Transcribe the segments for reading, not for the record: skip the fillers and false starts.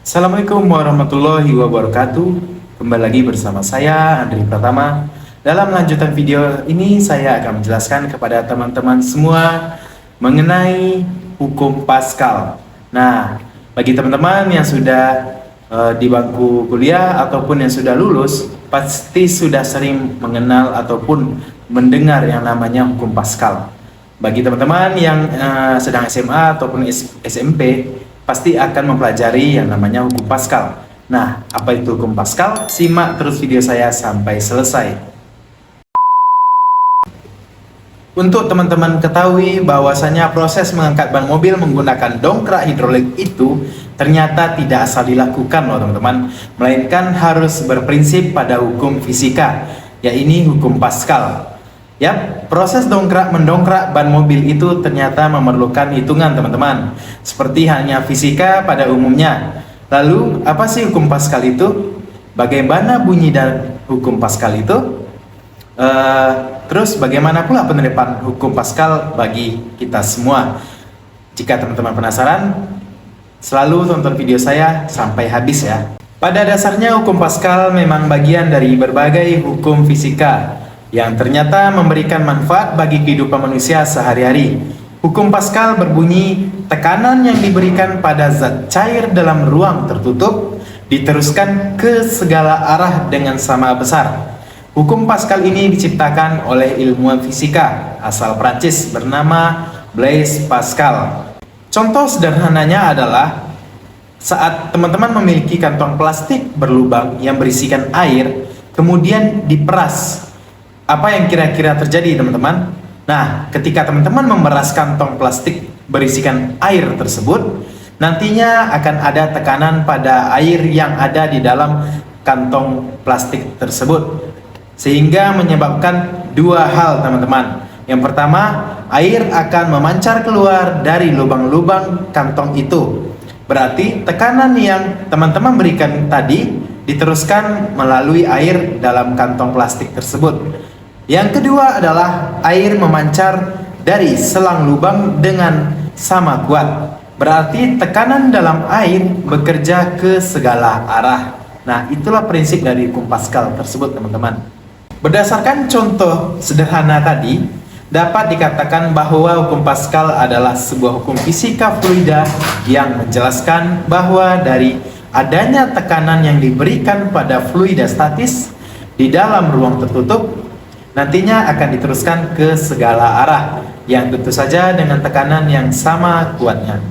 Assalamualaikum warahmatullahi wabarakatuh. Kembali lagi bersama saya Andri Pratama. Dalam lanjutan video ini saya akan menjelaskan kepada teman-teman semua mengenai hukum Pascal. Nah, bagi teman-teman yang sudah di bangku kuliah ataupun yang sudah lulus, pasti sudah sering mengenal ataupun mendengar yang namanya hukum Pascal. Bagi teman-teman yang sedang SMA ataupun SMP, pasti akan mempelajari yang namanya hukum Pascal. Nah, apa itu hukum Pascal? Simak terus video saya sampai selesai. Untuk teman-teman ketahui bahwasanya proses mengangkat ban mobil menggunakan dongkrak hidrolik itu ternyata tidak asal dilakukan loh teman-teman, melainkan harus berprinsip pada hukum fisika, yaitu hukum Pascal. Ya, proses mendongkrak ban mobil itu ternyata memerlukan hitungan teman-teman, seperti halnya fisika pada umumnya. Lalu, apa sih hukum Pascal itu? Bagaimana bunyi dan hukum Pascal itu? Terus bagaimana pula penerapan hukum Pascal bagi kita semua? Jika teman-teman penasaran, selalu tonton video saya sampai habis ya. Pada dasarnya hukum Pascal memang bagian dari berbagai hukum fisika yang ternyata memberikan manfaat bagi kehidupan manusia sehari-hari. Hukum Pascal berbunyi, tekanan yang diberikan pada zat cair dalam ruang tertutup diteruskan ke segala arah dengan sama besar. Hukum Pascal ini diciptakan oleh ilmuwan fisika asal Prancis bernama Blaise Pascal. Contoh sederhananya adalah saat teman-teman memiliki kantong plastik berlubang yang berisikan air, kemudian diperas. Apa yang kira-kira terjadi teman-teman? Nah, ketika teman-teman memeras kantong plastik berisikan air tersebut, nantinya akan ada tekanan pada air yang ada di dalam kantong plastik tersebut, sehingga menyebabkan dua hal teman-teman. Yang pertama, air akan memancar keluar dari lubang-lubang kantong itu. Berarti tekanan yang teman-teman berikan tadi diteruskan melalui air dalam kantong plastik tersebut. Yang kedua adalah air memancar dari selang lubang dengan sama kuat. Berarti tekanan dalam air bekerja ke segala arah. Nah, itulah prinsip dari hukum Pascal tersebut teman-teman. Berdasarkan contoh sederhana tadi, dapat dikatakan bahwa hukum Pascal adalah sebuah hukum fisika fluida yang menjelaskan bahwa dari adanya tekanan yang diberikan pada fluida statis di dalam ruang tertutup, nantinya akan diteruskan ke segala arah, yang tentu saja dengan tekanan yang sama kuatnya.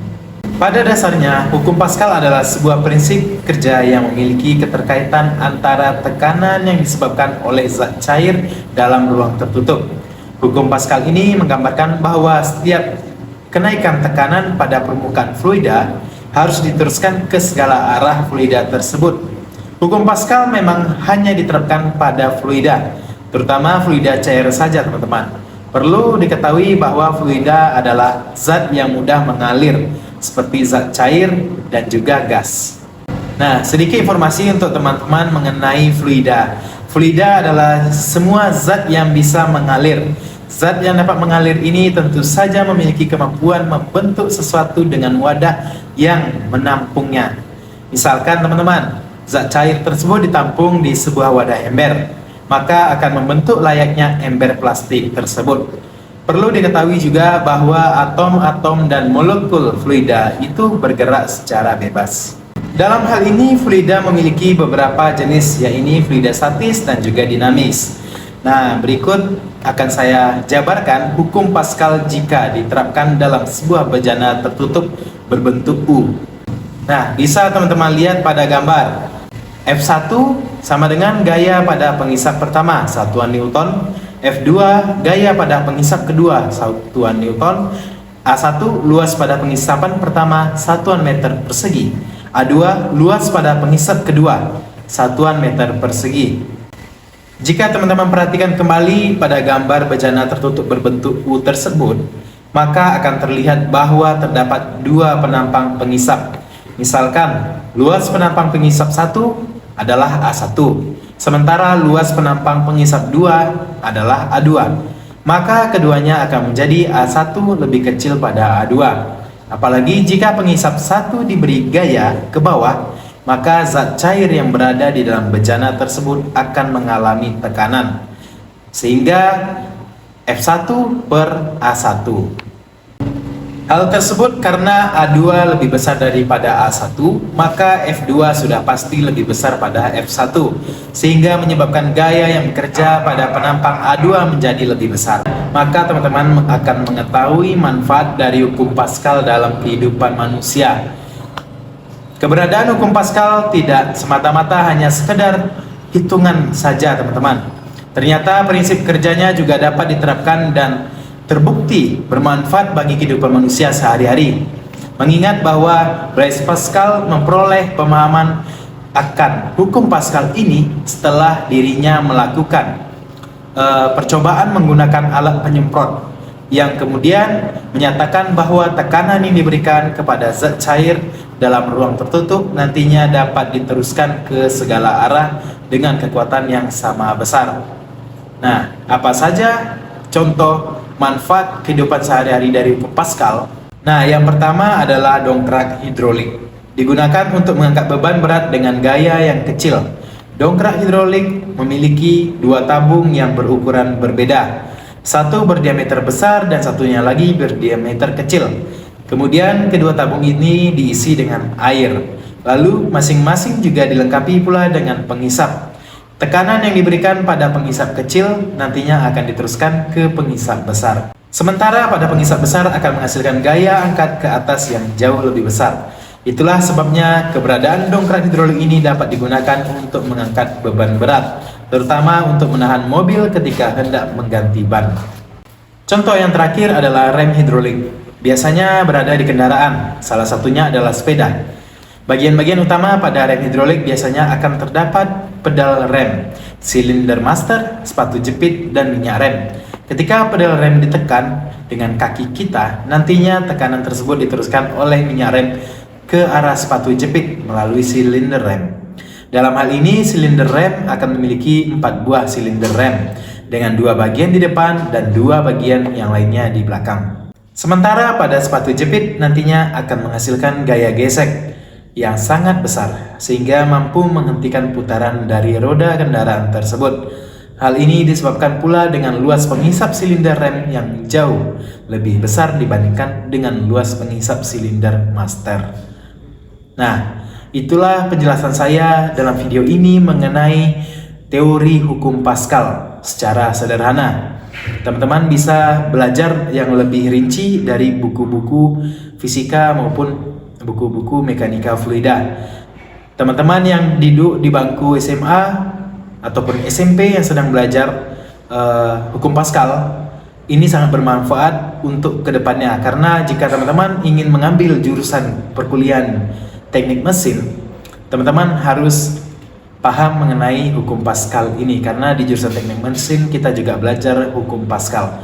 Pada dasarnya, hukum Pascal adalah sebuah prinsip kerja yang memiliki keterkaitan antara tekanan yang disebabkan oleh zat cair dalam ruang tertutup. Hukum Pascal ini menggambarkan bahwa setiap kenaikan tekanan pada permukaan fluida harus diteruskan ke segala arah fluida tersebut. Hukum Pascal memang hanya diterapkan pada fluida, terutama fluida cair saja teman-teman. Perlu diketahui bahwa fluida adalah zat yang mudah mengalir, seperti zat cair dan juga gas. Nah, sedikit informasi untuk teman-teman mengenai fluida. Fluida adalah semua zat yang bisa mengalir. Zat yang dapat mengalir ini tentu saja memiliki kemampuan membentuk sesuatu dengan wadah yang menampungnya. Misalkan teman-teman, zat cair tersebut ditampung di sebuah wadah ember, maka akan membentuk layaknya ember plastik tersebut. Perlu diketahui juga bahwa atom-atom dan molekul fluida itu bergerak secara bebas. Dalam hal ini, fluida memiliki beberapa jenis, yaitu fluida statis dan juga dinamis. Nah, berikut akan saya jabarkan hukum Pascal jika diterapkan dalam sebuah bejana tertutup berbentuk U. Nah, bisa teman-teman lihat pada gambar. F1 sama dengan gaya pada pengisap pertama, satuan Newton. F2 gaya pada pengisap kedua, satuan Newton. A1 luas pada pengisapan pertama, satuan meter persegi. A2 luas pada pengisap kedua, satuan meter persegi. Jika teman-teman perhatikan kembali pada gambar bejana tertutup berbentuk U tersebut, maka akan terlihat bahwa terdapat dua penampang pengisap. Misalkan luas penampang pengisap 1 adalah A1, sementara luas penampang pengisap 2 adalah A2. Maka keduanya akan menjadi A1 lebih kecil pada A2. Apalagi jika pengisap 1 diberi gaya ke bawah, maka zat cair yang berada di dalam bejana tersebut akan mengalami tekanan, sehingga F1 per A1. Hal tersebut karena A2 lebih besar daripada A1, maka F2 sudah pasti lebih besar pada F1, sehingga menyebabkan gaya yang bekerja pada penampang A2 menjadi lebih besar. Maka teman-teman akan mengetahui manfaat dari hukum Pascal dalam kehidupan manusia. Keberadaan hukum Pascal tidak semata-mata hanya sekedar hitungan saja, teman-teman. Ternyata prinsip kerjanya juga dapat diterapkan dan terbukti bermanfaat bagi kehidupan manusia sehari-hari. Mengingat bahwa Blaise Pascal memperoleh pemahaman akan hukum Pascal ini setelah dirinya melakukan percobaan menggunakan alat penyemprot yang kemudian menyatakan bahwa tekanan yang diberikan kepada zat cair dalam ruang tertutup nantinya dapat diteruskan ke segala arah dengan kekuatan yang sama besar. Nah, apa saja contoh manfaat kehidupan sehari-hari dari hukum Pascal? Nah, yang pertama adalah dongkrak hidrolik. Digunakan untuk mengangkat beban berat dengan gaya yang kecil. Dongkrak hidrolik memiliki dua tabung yang berukuran berbeda. Satu berdiameter besar dan satunya lagi berdiameter kecil. Kemudian kedua tabung ini diisi dengan air. Lalu masing-masing juga dilengkapi pula dengan penghisap. Tekanan yang diberikan pada penghisap kecil nantinya akan diteruskan ke penghisap besar. Sementara pada penghisap besar akan menghasilkan gaya angkat ke atas yang jauh lebih besar. Itulah sebabnya keberadaan dongkrak hidrolik ini dapat digunakan untuk mengangkat beban berat, terutama untuk menahan mobil ketika hendak mengganti ban. Contoh yang terakhir adalah rem hidrolik. Biasanya berada di kendaraan, salah satunya adalah sepeda. Bagian-bagian utama pada rem hidrolik biasanya akan terdapat pedal rem, silinder master, sepatu jepit, dan minyak rem. Ketika pedal rem ditekan dengan kaki kita, nantinya tekanan tersebut diteruskan oleh minyak rem ke arah sepatu jepit melalui silinder rem. Dalam hal ini, silinder rem akan memiliki 4 buah silinder rem dengan 2 bagian di depan dan 2 bagian yang lainnya di belakang. Sementara pada sepatu jepit nantinya akan menghasilkan gaya gesek yang sangat besar sehingga mampu menghentikan putaran dari roda kendaraan tersebut. Hal ini disebabkan pula dengan luas penghisap silinder rem yang jauh lebih besar dibandingkan dengan luas penghisap silinder master. Nah, itulah penjelasan saya dalam video ini mengenai teori hukum Pascal secara sederhana. Teman-teman bisa belajar yang lebih rinci dari buku-buku fisika maupun buku-buku mekanika fluida. Teman-teman yang duduk di bangku SMA ataupun SMP yang sedang belajar hukum Pascal, ini sangat bermanfaat untuk kedepannya, karena jika teman-teman ingin mengambil jurusan perkuliahan teknik mesin, teman-teman harus paham mengenai hukum Pascal ini, karena di jurusan teknik mesin kita juga belajar hukum Pascal.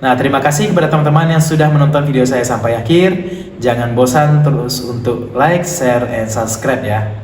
Nah, terima kasih kepada teman-teman yang sudah menonton video saya sampai akhir. Jangan bosan terus untuk like, share, and subscribe ya.